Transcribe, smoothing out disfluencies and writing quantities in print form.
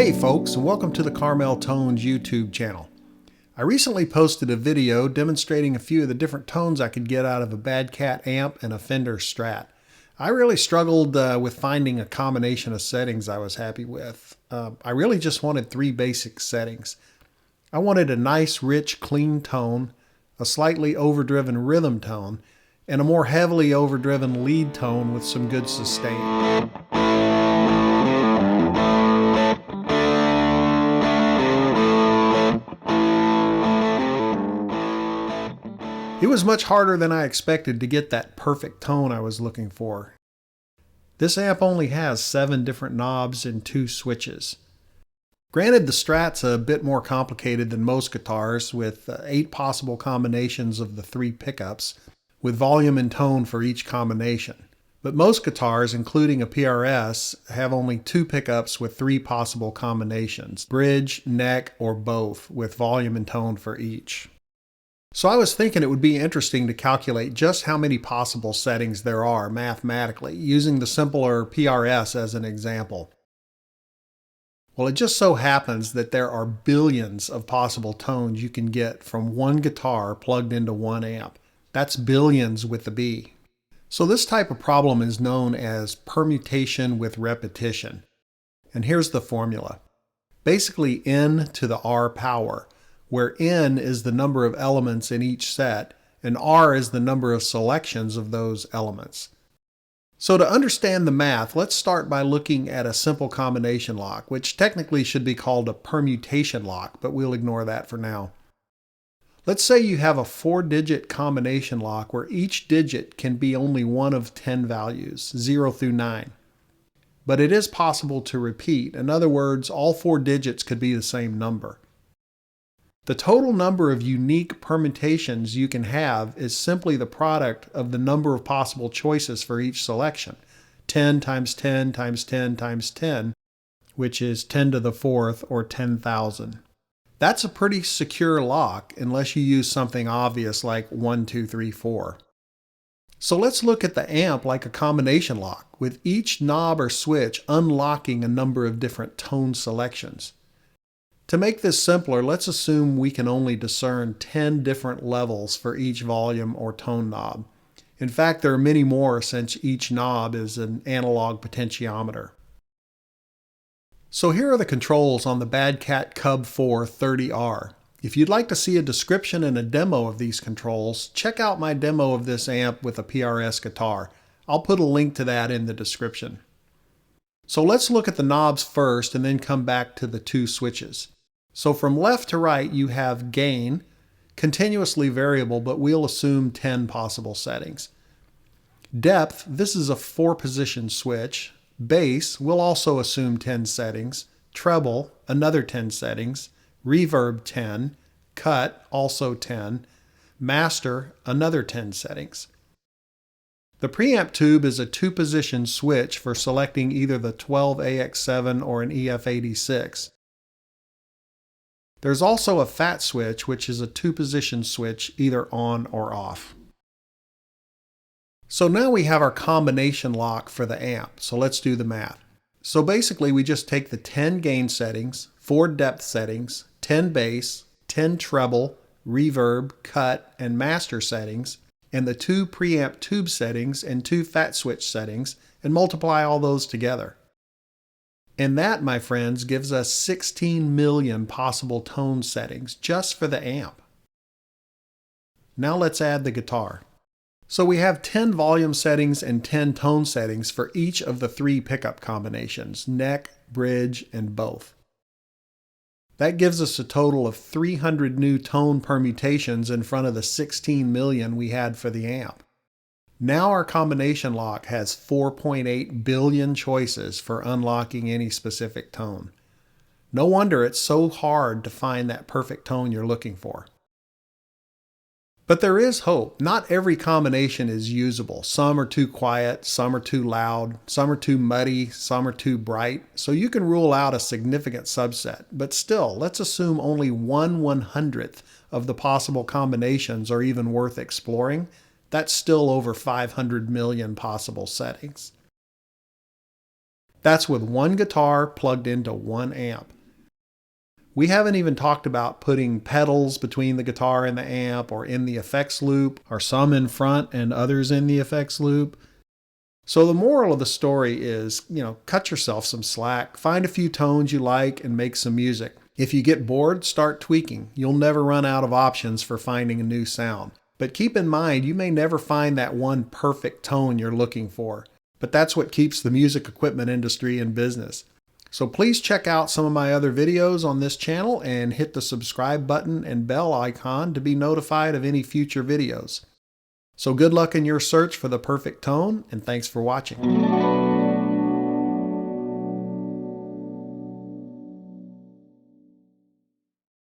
Hey folks, and welcome to the Carmel Tones YouTube channel. I recently posted a video demonstrating a few of the different tones I could get out of a Bad Cat amp and a Fender Strat. I really struggled with finding a combination of settings I was happy with. I really just wanted three basic settings. I wanted a nice, rich, clean tone, a slightly overdriven rhythm tone, and a more heavily overdriven lead tone with some good sustain. It was much harder than I expected to get that perfect tone I was looking for. This amp only has 7 different knobs and 2 switches. Granted, the Strat's a bit more complicated than most guitars, with 8 possible combinations of the 3 pickups, with volume and tone for each combination. But most guitars, including a PRS, have only 2 pickups with 3 possible combinations: bridge, neck, or both, with volume and tone for each. So I was thinking it would be interesting to calculate just how many possible settings there are mathematically, using the simpler PRS as an example. Well, it just so happens that there are billions of possible tones you can get from one guitar plugged into one amp. That's billions with a B. So this type of problem is known as permutation with repetition. And here's the formula. Basically N to the R power, where N is the number of elements in each set, and R is the number of selections of those elements. So to understand the math, let's start by looking at a simple combination lock, which technically should be called a permutation lock, but we'll ignore that for now. Let's say you have a 4-digit combination lock where each digit can be only one of 10 values, 0 through 9. But it is possible to repeat. In other words, all 4 digits could be the same number. The total number of unique permutations you can have is simply the product of the number of possible choices for each selection. 10 times 10 times 10 times 10, which is 10 to the 4th or 10,000. That's a pretty secure lock unless you use something obvious like 1, 2, 3, 4. So let's look at the amp like a combination lock, with each knob or switch unlocking a number of different tone selections. To make this simpler, let's assume we can only discern 10 different levels for each volume or tone knob. In fact, there are many more since each knob is an analog potentiometer. So here are the controls on the Bad Cat Cub 4 30R. If you'd like to see a description and a demo of these controls, check out my demo of this amp with a PRS guitar. I'll put a link to that in the description. So let's look at the knobs first and then come back to the 2 switches. So from left to right, you have gain, continuously variable, but we'll assume 10 possible settings. Depth, this is a 4-position switch. Bass, we'll also assume 10 settings. Treble, another 10 settings. Reverb, 10. Cut, also 10. Master, another 10 settings. The preamp tube is a 2-position switch for selecting either the 12AX7 or an EF86. There's also a fat switch, which is a 2-position switch either on or off. So now we have our combination lock for the amp, so let's do the math. So basically we just take the 10 gain settings, 4 depth settings, 10 bass, 10 treble, reverb, cut, and master settings, and the 2 preamp tube settings and 2 fat switch settings, and multiply all those together. And that, my friends, gives us 16 million possible tone settings just for the amp. Now let's add the guitar. So we have 10 volume settings and 10 tone settings for each of the 3 pickup combinations: neck, bridge, and both. That gives us a total of 300 new tone permutations in front of the 16 million we had for the amp. Now our combination lock has 4.8 billion choices for unlocking any specific tone. No wonder it's so hard to find that perfect tone you're looking for. But there is hope. Not every combination is usable. Some are too quiet, some are too loud, some are too muddy, some are too bright. So you can rule out a significant subset. But still, let's assume only 1/100th of the possible combinations are even worth exploring. That's still over 500 million possible settings. That's with one guitar plugged into one amp. We haven't even talked about putting pedals between the guitar and the amp, or in the effects loop, or some in front and others in the effects loop. So the moral of the story is, cut yourself some slack, find a few tones you like, and make some music. If you get bored, start tweaking. You'll never run out of options for finding a new sound. But keep in mind, you may never find that one perfect tone you're looking for. But that's what keeps the music equipment industry in business. So please check out some of my other videos on this channel and hit the subscribe button and bell icon to be notified of any future videos. So good luck in your search for the perfect tone, and thanks for watching.